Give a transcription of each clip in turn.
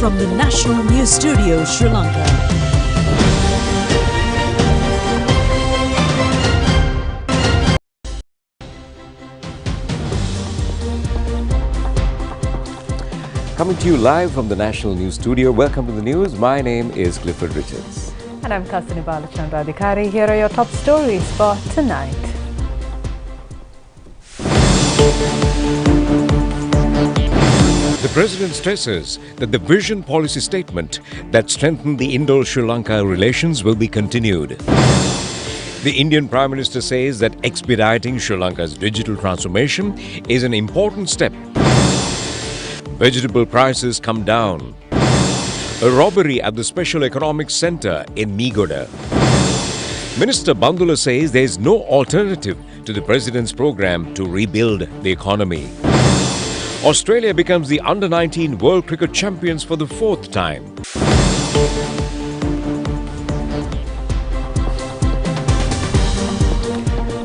from the National News Studio, Sri Lanka. Coming to you live from the National News Studio. Welcome to the news. My name is Clifford Richards. And I'm Kasini Balachandra. Here are your top stories for tonight. The President stresses that the vision policy statement that strengthened the Indo-Sri Lanka relations will be continued. The Indian Prime Minister says that expediting Sri Lanka's digital transformation is an important step. Vegetable prices come down. A robbery at the Special Economic Centre in Megoda. Minister Bandula says there is no alternative to the President's program to rebuild the economy. Australia becomes the Under-19 World Cricket Champions for the fourth time.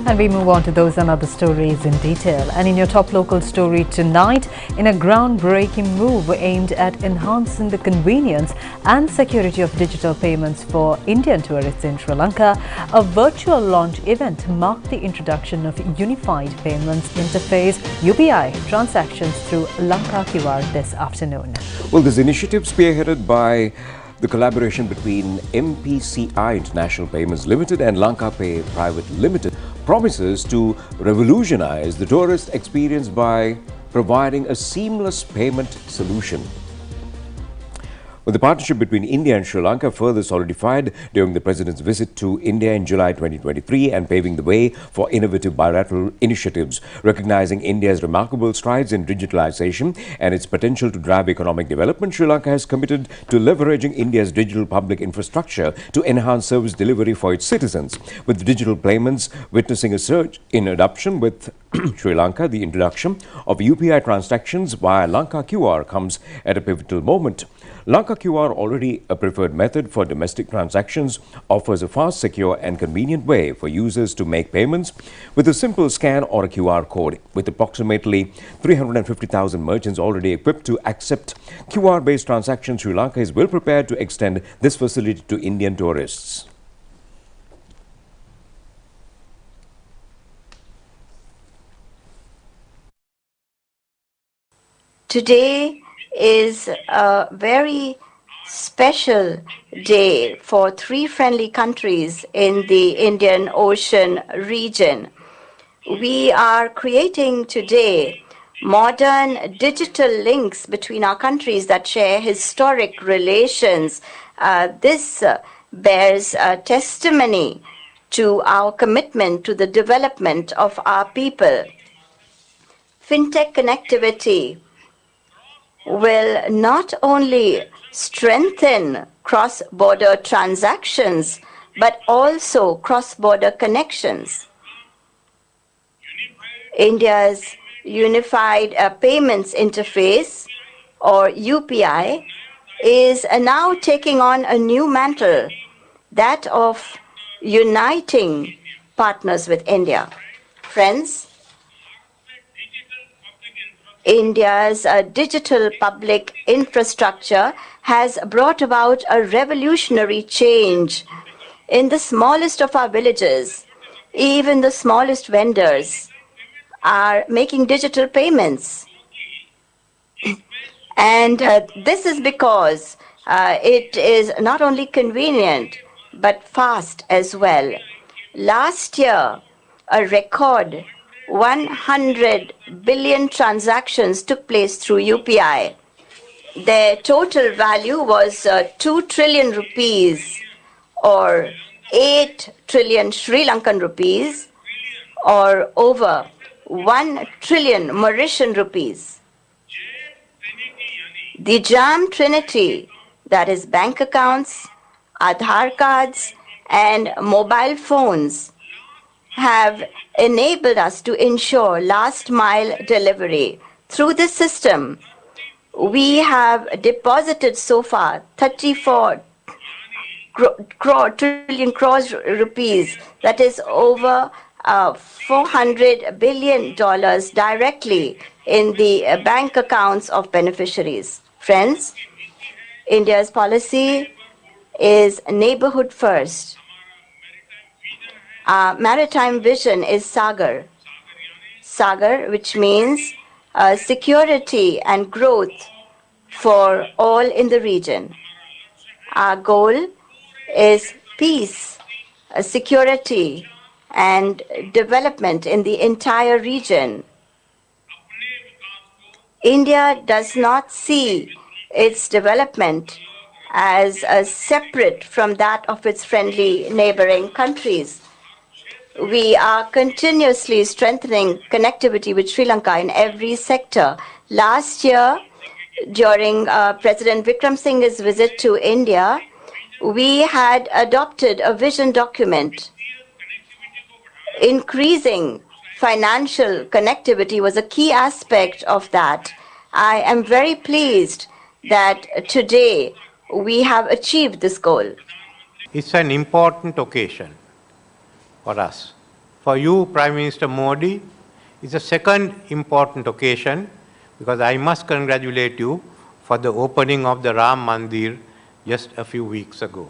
And we move on to those and other stories in detail. And in your top local story tonight, in a groundbreaking move aimed at enhancing the convenience and security of digital payments for Indian tourists in Sri Lanka, a virtual launch event marked the introduction of Unified Payments Interface UPI transactions through Lanka QR this afternoon. Well, this initiative spearheaded by the collaboration between MPCI International Payments Limited and Lanka Pay Private Limited promises to revolutionize the tourist experience by providing a seamless payment solution. With the partnership between India and Sri Lanka further solidified during the President's visit to India in July 2023 and paving the way for innovative bilateral initiatives, recognizing India's remarkable strides in digitalization and its potential to drive economic development, Sri Lanka has committed to leveraging India's digital public infrastructure to enhance service delivery for its citizens. With digital payments witnessing a surge in adoption with Sri Lanka, the introduction of UPI transactions via Lanka QR comes at a pivotal moment. Lanka QR, already a preferred method for domestic transactions, offers a fast, secure and convenient way for users to make payments with a simple scan or a QR code. With approximately 350,000 merchants already equipped to accept QR-based transactions, Sri Lanka is well prepared to extend this facility to Indian tourists. Today is a very special day for three friendly countries in the Indian Ocean region. We are creating today modern digital links between our countries that share historic relations. This bears testimony to our commitment to the development of our people. Fintech connectivity will not only strengthen cross-border transactions, but also cross-border connections. India's Unified Payments Interface, or UPI, is now taking on a new mantle, that of uniting partners with India. Friends, India's digital public infrastructure has brought about a revolutionary change. In the smallest of our villages, even the smallest vendors are making digital payments. And this is because it is not only convenient, but fast as well. Last year, a record 100 billion transactions took place through UPI. Their total value was 2 trillion rupees, or 8 trillion Sri Lankan rupees, or over 1 trillion Mauritian rupees. The JAM Trinity, that is bank accounts, Aadhaar cards, and mobile phones, have enabled us to ensure last-mile delivery. Through this system, we have deposited so far 34 trillion crores rupees, that is over $400 billion directly in the bank accounts of beneficiaries. Friends, India's policy is neighborhood first. Our maritime vision is Sagar. Sagar, which means security and growth for all in the region. Our goal is peace, security, and development in the entire region. India does not see its development as separate from that of its friendly neighboring countries. We are continuously strengthening connectivity with Sri Lanka in every sector. Last year, during President Vikram Singh's visit to India, we had adopted a vision document. Increasing financial connectivity was a key aspect of that. I am very pleased that today we have achieved this goal. It's an important occasion for us. For you, Prime Minister Modi, it's a second important occasion because I must congratulate you for the opening of the Ram Mandir just a few weeks ago.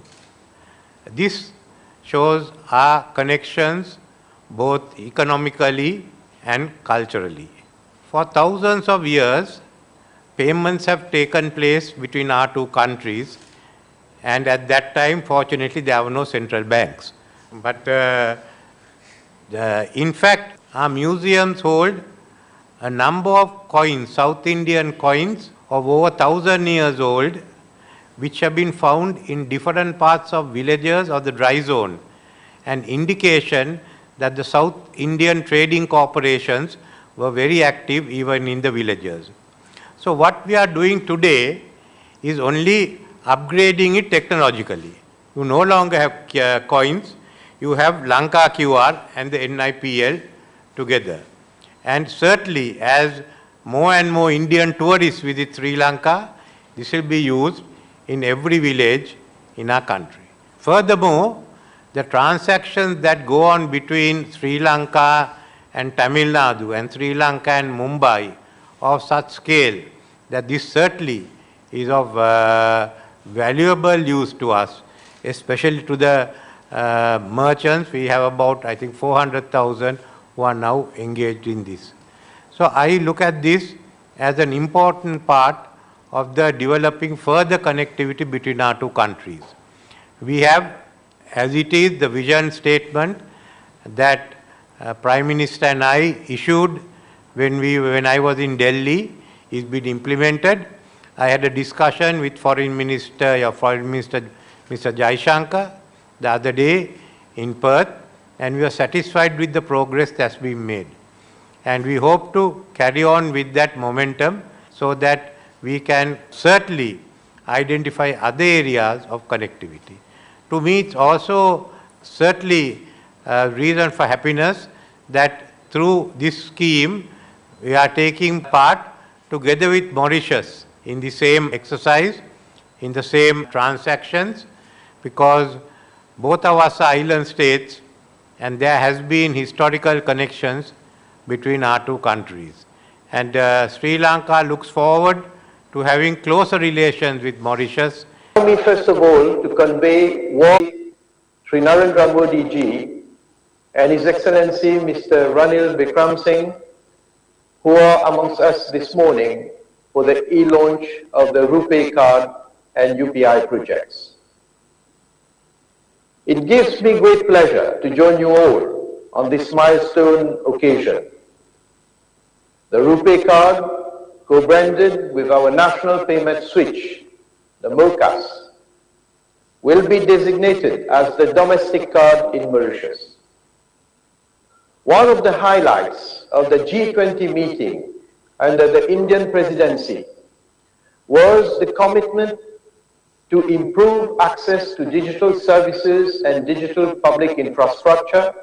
This shows our connections both economically and culturally. For thousands of years, payments have taken place between our two countries, and at that time, fortunately, there were no central banks. But in fact, our museums hold a number of coins, South Indian coins of over 1,000 years old, which have been found in different parts of villages or the dry zone, an indication that the South Indian trading corporations were very active even in the villages. So what we are doing today is only upgrading it technologically. You no longer have coins, you have Lanka QR and the NIPL together. And certainly as more and more Indian tourists visit Sri Lanka, this will be used in every village in our country. Furthermore, the transactions that go on between Sri Lanka and Tamil Nadu and Sri Lanka and Mumbai of such scale that this certainly is of valuable use to us, especially to the merchants. We have about, I think, 400,000 who are now engaged in this. So I look at this as an important part of the developing further connectivity between our two countries. We have, as it is, the vision statement that Prime Minister and I issued when I was in Delhi is being implemented. I had a discussion with Foreign Minister Mr. Jaishankar the other day in Perth, and we are satisfied with the progress that's been made. And we hope to carry on with that momentum so that we can certainly identify other areas of connectivity. To me, it's also certainly a reason for happiness that through this scheme, we are taking part together with Mauritius in the same exercise, in the same transactions, because both of us are island states and there has been historical connections between our two countries. And Sri Lanka looks forward to having closer relations with Mauritius. Allow me first of all to convey warmly Sri Narendra Modi ji and His Excellency Mr. Ranil Bikram Singh, who are amongst us this morning for the e-launch of the RuPay card and UPI projects. It gives me great pleasure to join you all on this milestone occasion. The RuPay card, co-branded with our national payment switch, the MOCAS, will be designated as the domestic card in Mauritius. One of the highlights of the G20 meeting under the Indian presidency was the commitment to improve access to digital services and digital public infrastructure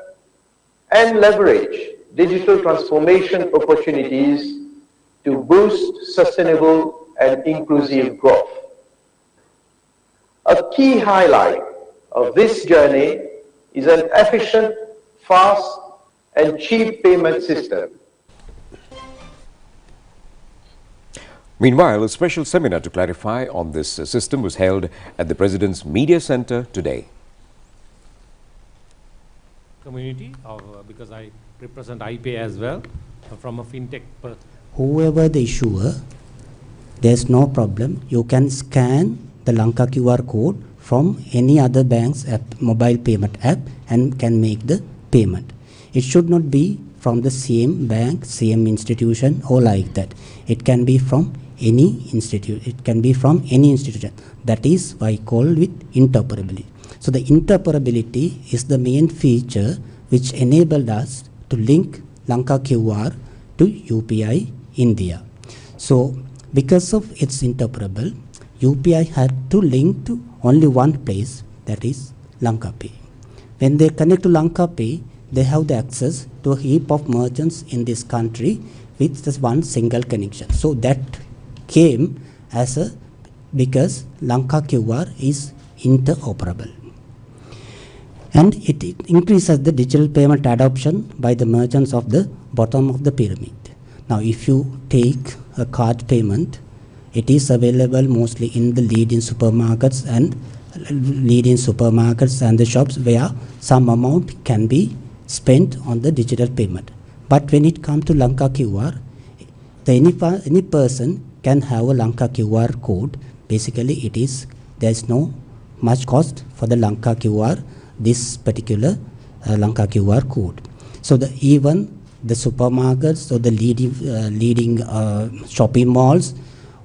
and leverage digital transformation opportunities to boost sustainable and inclusive growth. A key highlight of this journey is an efficient, fast, and cheap payment system. Meanwhile, a special seminar to clarify on this system was held at the President's Media Center today. Community because I represent iPay as well from a fintech perspective. Whoever the issuer, there's no problem. You can scan the Lanka QR code from any other bank's app, mobile payment app, and can make the payment. It should not be from the same bank, same institution, or like that. It can be from any institute. It can be from any institution. That is why called with interoperability. So the interoperability is the main feature which enabled us to link Lanka QR to UPI India. So because of its interoperable, UPI had to link to only one place, that is Lanka Pay. When they connect to Lanka Pay, they have the access to a heap of merchants in this country with just one single connection. So that came as a because Lanka QR is interoperable. And it increases the digital payment adoption by the merchants of the bottom of the pyramid. Now, if you take a card payment, it is available mostly in the leading supermarkets and the shops where some amount can be spent on the digital payment. But when it comes to Lanka QR, any person can have a Lanka QR code. Basically, there's no much cost for the Lanka QR, this particular Lanka QR code. So even the supermarkets or the leading shopping malls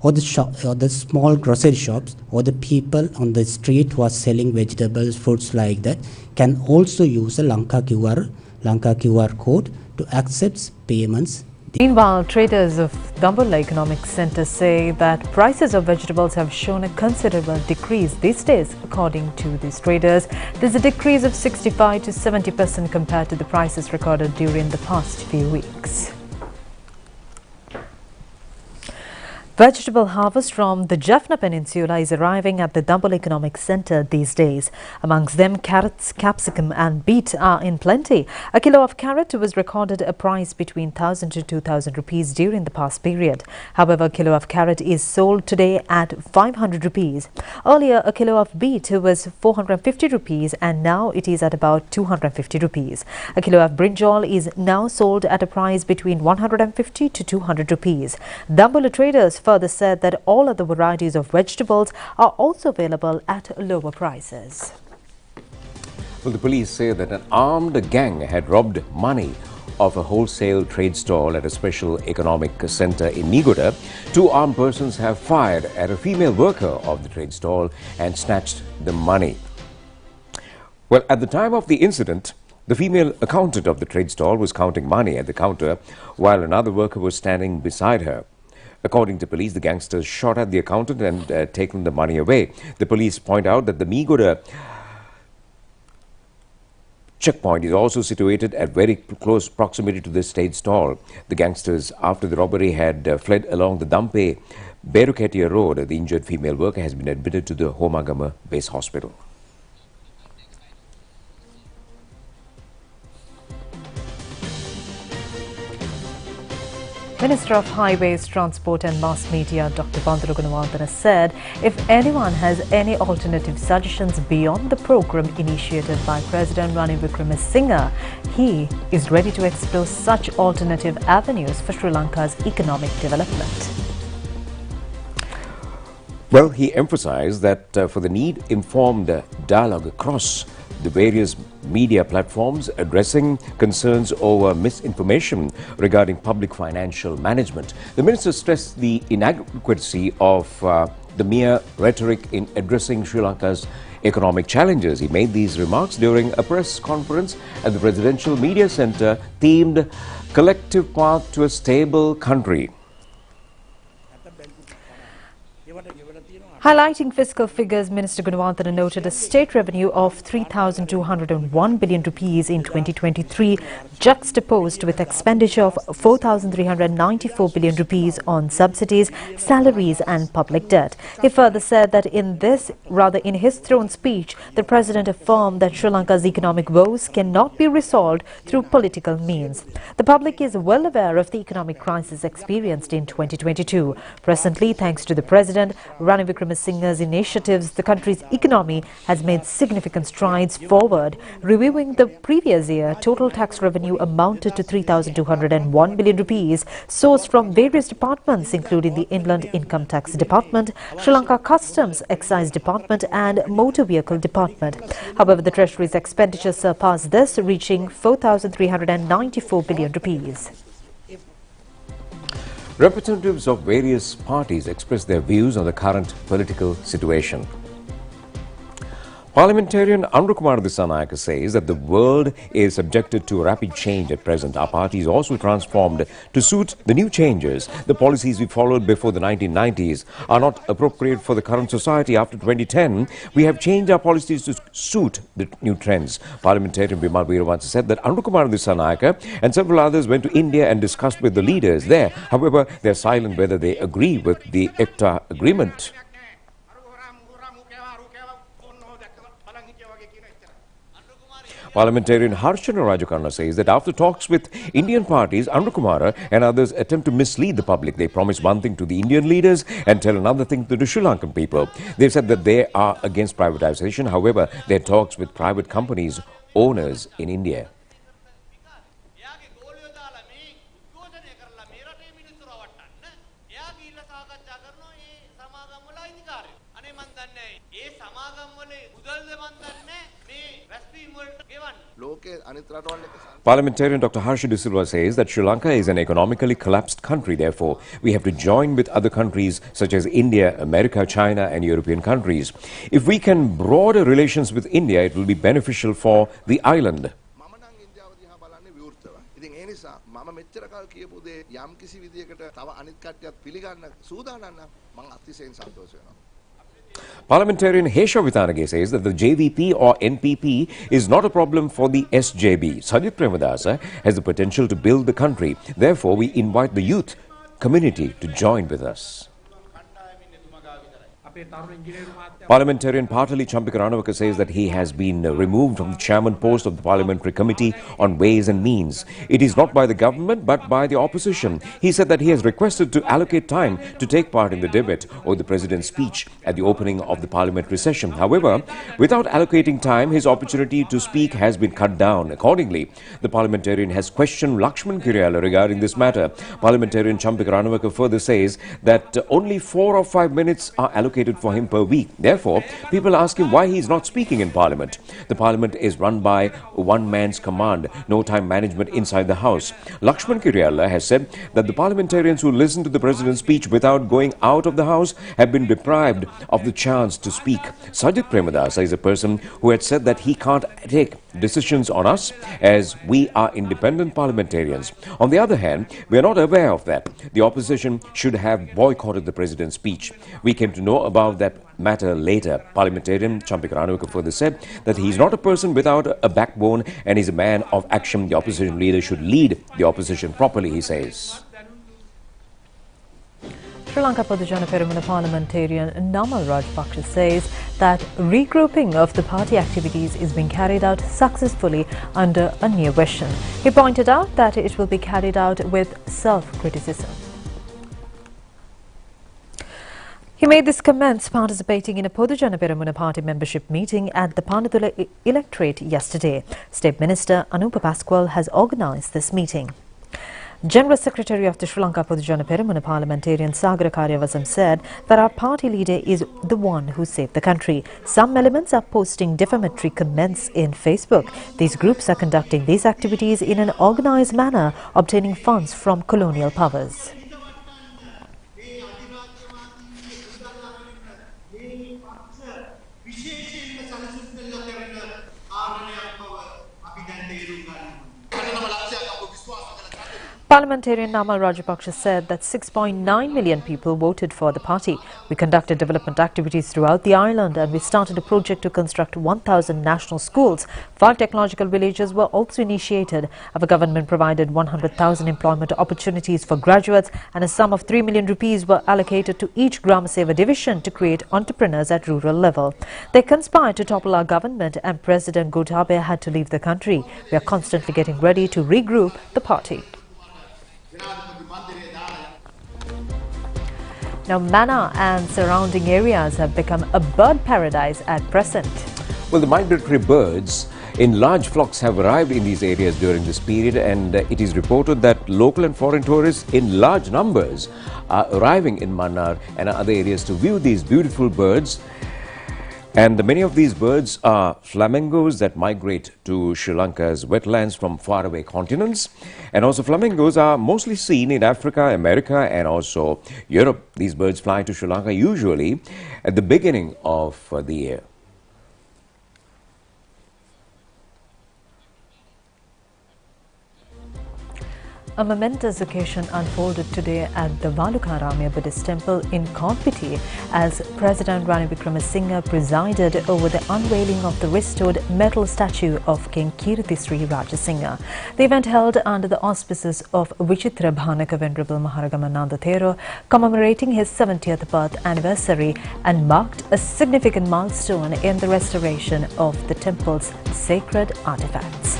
or the small grocery shops or the people on the street who are selling vegetables, fruits like that can also use a Lanka QR code to accept payments. Meanwhile, traders of Dambulla Economic Centre say that prices of vegetables have shown a considerable decrease these days. According to these traders, there's a decrease of 65 to 70% compared to the prices recorded during the past few weeks. Vegetable harvest from the Jaffna Peninsula is arriving at the Dambulla Economic Centre these days. Amongst them, carrots, capsicum and beet are in plenty. A kilo of carrot was recorded a price between 1,000 to 2,000 rupees during the past period. However, a kilo of carrot is sold today at 500 rupees. Earlier, a kilo of beet was 450 rupees and now it is at about 250 rupees. A kilo of brinjal is now sold at a price between 150 to 200 rupees. Dambulla traders further said that all other varieties of vegetables are also available at lower prices. Well, the police say that an armed gang had robbed money of a wholesale trade stall at a special economic centre in Nigoda. Two armed persons have fired at a female worker of the trade stall and snatched the money. Well, at the time of the incident, the female accountant of the trade stall was counting money at the counter while another worker was standing beside her. According to police, the gangsters shot at the accountant and taken the money away. The police point out that the Nigoda checkpoint is also situated at very close proximity to this trade stall. The gangsters, after the robbery, had fled along the Dampe Beruketia road. The injured female worker has been admitted to the Homagama Base Hospital. Minister of Highways, Transport and Mass Media, Dr. Bandula Gunawardena said if anyone has any alternative suggestions beyond the program initiated by President Ranil Wickremesinghe, he is ready to explore such alternative avenues for Sri Lanka's economic development. Well, he emphasized that for the need informed dialogue across the various media platforms addressing concerns over misinformation regarding public financial management. The minister stressed the inadequacy of the mere rhetoric in addressing Sri Lanka's economic challenges. He made these remarks during a press conference at the Presidential Media Centre themed Collective Path to a Stable Country. Highlighting fiscal figures, Minister Gunawardena noted a state revenue of 3,201 billion rupees in 2023, juxtaposed with expenditure of 4,394 billion rupees on subsidies, salaries and public debt. He further said that in his throne speech, the president affirmed that Sri Lanka's economic woes cannot be resolved through political means. The public is well aware of the economic crisis experienced in 2022. Presently, thanks to the president, Ranil Wickremesinghe's initiatives, the country's economy has made significant strides forward. Reviewing the previous year, total tax revenue amounted to 3,201 billion rupees, sourced from various departments, including the Inland Income Tax Department, Sri Lanka Customs Excise Department and Motor Vehicle Department. However, the Treasury's expenditure surpassed this, reaching 4,394 billion rupees. Representatives of various parties expressed their views on the current political situation. Parliamentarian Anurukumar Dissanayake says that the world is subjected to rapid change at present. Our party is also transformed to suit the new changes. The policies we followed before the 1990s are not appropriate for the current society. After 2010, we have changed our policies to suit the new trends. Parliamentarian Bimal Veeravansa said that Anurukumar Dissanayake and several others went to India and discussed with the leaders there. However, they are silent whether they agree with the EFTA agreement. Parliamentarian Harshana Rajakarna says that after talks with Indian parties, Anurukumara and others attempt to mislead the public. They promise one thing to the Indian leaders and tell another thing to the Sri Lankan people. They've said that they are against privatization. However, their talks with private companies, owners in India. Parliamentarian Dr. Harsha De Silva says that Sri Lanka is an economically collapsed country. Therefore, we have to join with other countries such as India, America, China and European countries. If we can broaden relations with India, it will be beneficial for the island. Parliamentarian Hesha Vitanage says that the JVP or NPP is not a problem for the SJB. Sajith Premadasa has the potential to build the country. Therefore, we invite the youth community to join with us. Parliamentarian Partali Champika Ranawaka says that he has been removed from the chairman post of the Parliamentary Committee on Ways and Means. It is not by the government but by the opposition. He said that he has requested to allocate time to take part in the debate or the President's speech at the opening of the parliamentary session. However, without allocating time, his opportunity to speak has been cut down. Accordingly, the parliamentarian has questioned Lakshman Kiriyala regarding this matter. Parliamentarian Champika Ranawaka further says that only 4 or 5 minutes are allocated for him per week. Therefore, people ask him why he is not speaking in Parliament. The Parliament is run by one man's command, no time management inside the House. Lakshman Kiriyala has said that the parliamentarians who listen to the President's speech without going out of the House have been deprived of the chance to speak. Sajith Premadasa is a person who had said that he can't take decisions on us as we are independent parliamentarians. On the other hand, we are not aware of that. The opposition should have boycotted the President's speech. We came to know about that matter later. Parliamentarian Champika Ranawaka further said that he is not a person without a backbone and is a man of action. The opposition leader should lead the opposition properly, he says. Sri Lanka Padujana Peramuna parliamentarian Namal Rajapaksa says that regrouping of the party activities is being carried out successfully under a new vision. He pointed out that it will be carried out with self-criticism. He made these comments participating in a Padujana Peramuna party membership meeting at the Panadula electorate yesterday. State Minister Anupa Pasquale has organised this meeting. General Secretary of the Sri Lanka Padujana Peramuna parliamentarian Sagara Karyavasam said that our party leader is the one who saved the country. Some elements are posting defamatory comments in Facebook. These groups are conducting these activities in an organised manner, obtaining funds from colonial powers. Parliamentarian Namal Rajapaksa said that 6.9 million people voted for the party. We conducted development activities throughout the island and we started a project to construct 1,000 national schools. 5 technological villages were also initiated. Our government provided 100,000 employment opportunities for graduates and a sum of 3 million rupees were allocated to each Gram Seva division to create entrepreneurs at rural level. They conspired to topple our government and President Gotabaya had to leave the country. We are constantly getting ready to regroup the party. Now, Mannar and surrounding areas have become a bird paradise at present. Well, the migratory birds in large flocks have arrived in these areas during this period, and it is reported that local and foreign tourists in large numbers are arriving in Mannar and other areas to view these beautiful birds. And many of these birds are flamingos that migrate to Sri Lanka's wetlands from faraway continents. And also flamingos are mostly seen in Africa, America and also Europe. These birds fly to Sri Lanka usually at the beginning of the year. A momentous occasion unfolded today at the Valukaramiya Buddhist temple in Konpiti as President Ranil Wickremesinghe presided over the unveiling of the restored metal statue of King Kirtisri Rajasinghe. The event held under the auspices of Vichitra Bhanaka Venerable Maharagananda Thero, commemorating his 70th birth anniversary and marked a significant milestone in the restoration of the temple's sacred artifacts.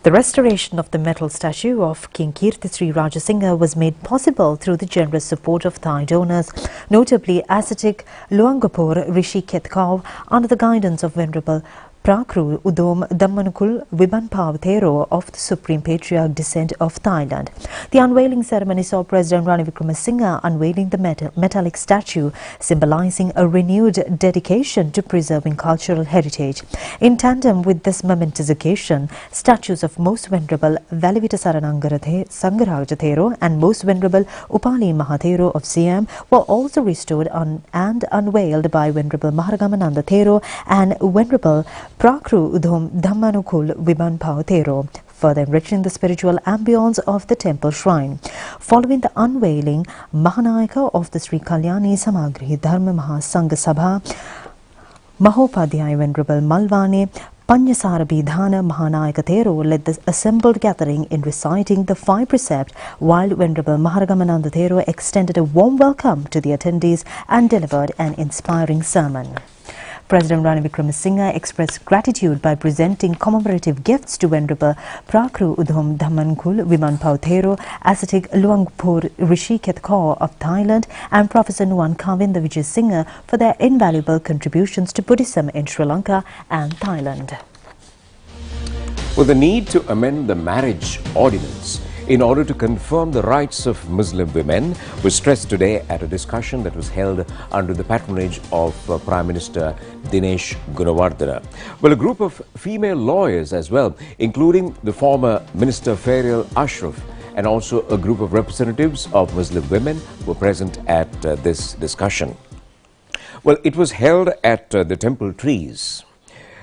The restoration of the metal statue of King Kirtisri Rajasinghe was made possible through the generous support of Thai donors, notably ascetic Luangapur Rishi Ketkau, under the guidance of Venerable Prakru Udom Dhammanukul Vibanpav Thero of the Supreme Patriarch Descent of Thailand. The unveiling ceremony saw President Ranil Wickremesinghe unveiling the metallic statue, symbolizing a renewed dedication to preserving cultural heritage. In tandem with this momentous occasion, statues of Most Venerable Valavita Sangaraja Thero and Most Venerable Upali Mahathero of Siam were also restored and unveiled by Venerable Maharagananda Thero and Venerable Prakru Udom Dhammanukul Vibanpav Thero, further enriching the spiritual ambience of the temple shrine. Following the unveiling, Mahanayaka of the Sri Kalyani Samagri Dharma Mahasangha Sabha, Mahopadhyay Venerable Malvane Panyasarabhidhana Mahanayaka Thero led the assembled gathering in reciting the 5 precepts, while Venerable Maharagananda Thero extended a warm welcome to the attendees and delivered an inspiring sermon. President Ranil Wickremesinghe expressed gratitude by presenting commemorative gifts to Venerable Prakru Udom Dhammanukul Vibanpav Thero, ascetic Luangpur Rishi Ketkau of Thailand, and Professor Nuwan Kavinda Vijayasinghe for their invaluable contributions to Buddhism in Sri Lanka and Thailand. Well, the need to amend the marriage ordinance in order to confirm the rights of Muslim women was stressed today at a discussion that was held under the patronage of Prime Minister Dinesh Gunawardena. Well, a group of female lawyers as well, including the former Minister Farial Ashraf, and also a group of representatives of Muslim women were present at this discussion. Well, it was held at the Temple Trees.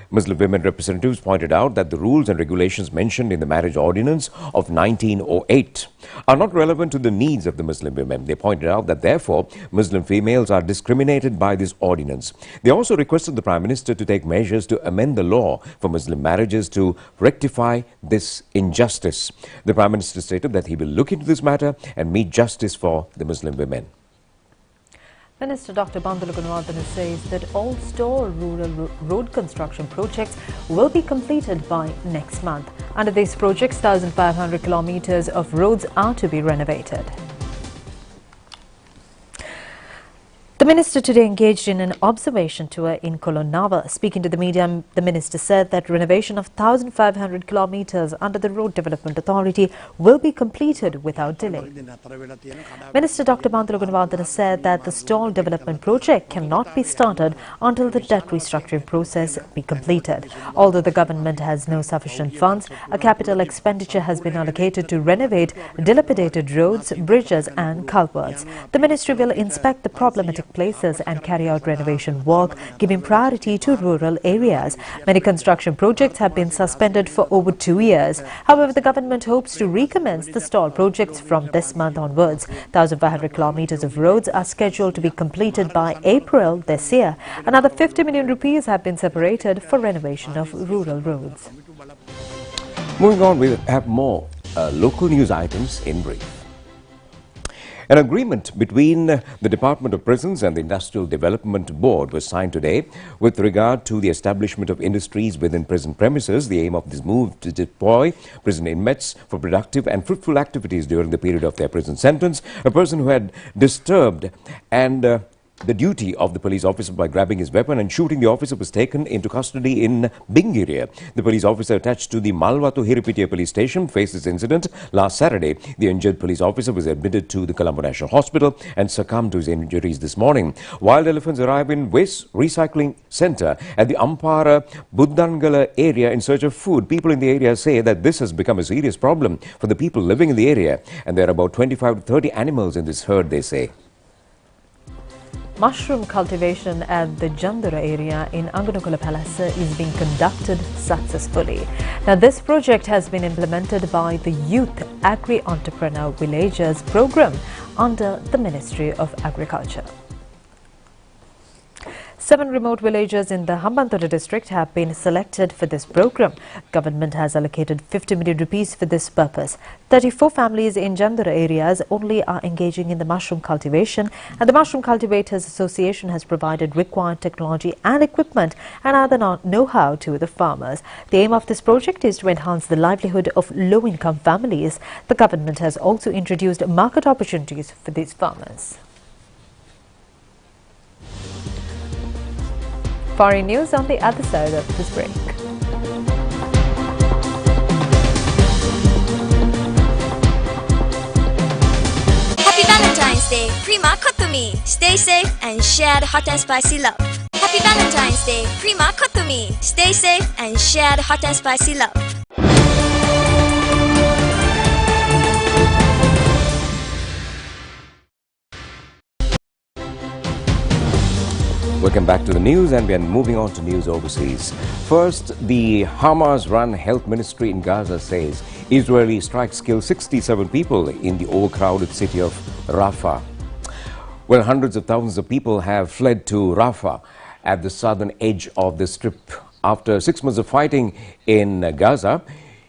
Muslim women representatives pointed out that the rules and regulations mentioned in the marriage ordinance of 1908 are not relevant to the needs of the Muslim women. They pointed out that therefore Muslim females are discriminated by this ordinance. They also requested the Prime Minister to take measures to amend the law for Muslim marriages to rectify this injustice. The Prime Minister stated that he will look into this matter and meet justice for the Muslim women. Minister Dr. Bandula Gunawardena says that all store rural road construction projects will be completed by next month. Under these projects, 1,500 kilometers of roads are to be renovated. The minister today engaged in an observation tour in Kolonava. Speaking to the media, the minister said that renovation of 1,500 kilometers under the Road Development Authority will be completed without delay. Minister Dr. Bandula Gunawardena said that the stall development project cannot be started until the debt restructuring process be completed. Although the government has no sufficient funds, a capital expenditure has been allocated to renovate dilapidated roads, bridges and culverts. The ministry will inspect the problematic places and carry out renovation work, giving priority to rural areas. Many construction projects have been suspended for over 2 years. However, the government hopes to recommence the stalled projects from this month onwards. 1,500 kilometers of roads are scheduled to be completed by April this year. Another 50 million rupees have been separated for renovation of rural roads. Moving on, we have more local news items in brief. An agreement between the Department of Prisons and the Industrial Development Board was signed today with regard to the establishment of industries within prison premises. The aim of this move to deploy prison inmates for productive and fruitful activities during the period of their prison sentence. A person who had disturbed and the duty of the police officer by grabbing his weapon and shooting the officer was taken into custody in Bingiria. The police officer attached to the Malwatu Hiripitiya police station faced this incident last Saturday. The injured police officer was admitted to the Colombo National Hospital and succumbed to his injuries this morning. Wild elephants arrive in waste recycling centre at the Ampara Buddangala area in search of food. People in the area say that this has become a serious problem for the people living in the area, and there are about 25 to 30 animals in this herd, they say. Mushroom cultivation at the Jandura area in Anganukula Palace is being conducted successfully. Now, this project has been implemented by the Youth Agri-Entrepreneur Villagers program under the Ministry of Agriculture. 7 remote villages in the Hambantota district have been selected for this program. Government has allocated 50 million rupees for this purpose. 34 families in Jandura areas only are engaging in the mushroom cultivation, and the Mushroom Cultivators Association has provided required technology and equipment and other know-how to the farmers. The aim of this project is to enhance the livelihood of low-income families. The government has also introduced market opportunities for these farmers. Foreign news on the other side of this break. Happy Valentine's Day, Prima Kotomi. Stay safe and share the hot and spicy love. Happy Valentine's Day, Prima Kotomi. Stay safe and share the hot and spicy love. Welcome back to the news, and we are moving on to news overseas. First, the Hamas-run health ministry in Gaza says Israeli strikes kill 67 people in the overcrowded city of Rafah. Well, hundreds of thousands of people have fled to Rafah at the southern edge of the strip. After 6 months of fighting in Gaza,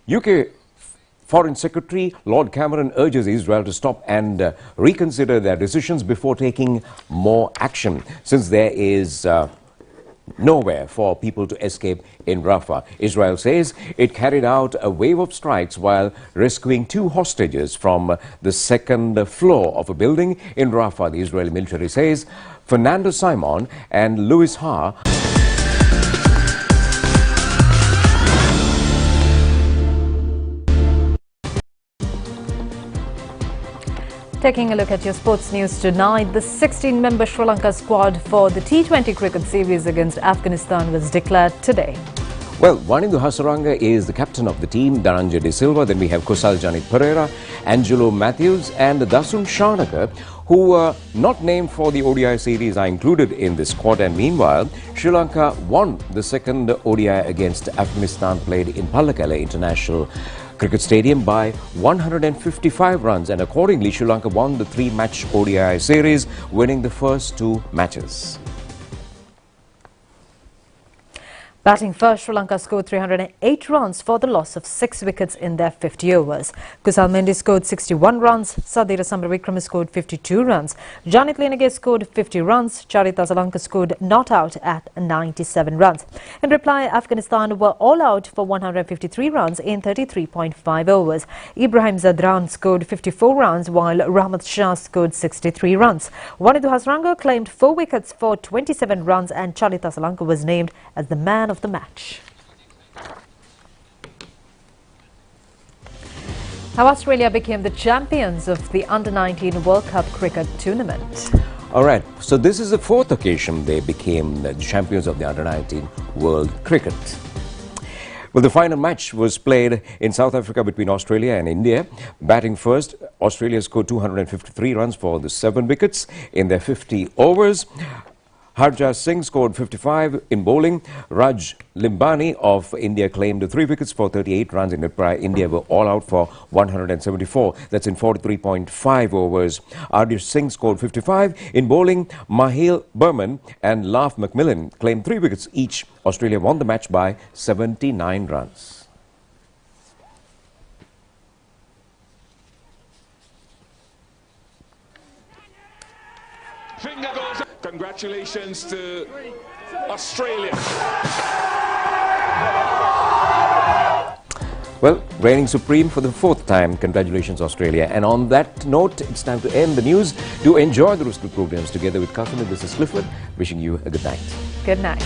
UK Foreign Secretary Lord Cameron urges Israel to stop and reconsider their decisions before taking more action, since there is nowhere for people to escape in Rafah. Israel says it carried out a wave of strikes while rescuing 2 hostages from the second floor of a building in Rafah. The Israeli military says Fernando Simon and Louis Ha Taking a look at your sports news tonight, the 16-member Sri Lanka squad for the T20 cricket series against Afghanistan was declared today. Well, Wanindu Hasaranga is the captain of the team, Dhananjay De Silva. Then we have Kusal Janit Pereira, Angelo Matthews and Dasun Shanaka, who were not named for the ODI series, are included in this squad. And meanwhile, Sri Lanka won the second ODI against Afghanistan played in Pallekele International Cricket Stadium by 155 runs, and accordingly Sri Lanka won the 3-match ODI series, winning the first 2 matches. Batting first, Sri Lanka scored 308 runs for the loss of 6 wickets in their 50 overs. Kusal Mendis scored 61 runs, Sadira Samaravikrama scored 52 runs, Janit Lenage scored 50 runs, Charita Salanka scored not out at 97 runs. In reply, Afghanistan were all out for 153 runs in 33.5 overs. Ibrahim Zadran scored 54 runs while Rahmat Shah scored 63 runs. Wanindu Hasaranga claimed 4 wickets for 27 runs and Charita Salanka was named as the man of the match. How Australia became the champions of the Under-19 World Cup cricket tournament. All right, so this is the 4th occasion they became the champions of the Under-19 World Cricket. Well, the final match was played in South Africa between Australia and India. Batting first, Australia scored 253 runs for the 7 wickets in their 50 overs. Harjaz Singh scored 55 in bowling. Raj Limbani of India claimed 3 wickets for 38 runs. In reply, India were all out for 174. That's in 43.5 overs. Ardish Singh scored 55 in bowling. Mahil Burman and Laf McMillan claimed 3 wickets each. Australia won the match by 79 runs. Finger goes up. Congratulations to Australia. Well, reigning supreme for the 4th time. Congratulations, Australia. And on that note, it's time to end the news. Do enjoy the rest of the programs together with Kasumi. This is Clifford, wishing you a good night. Good night.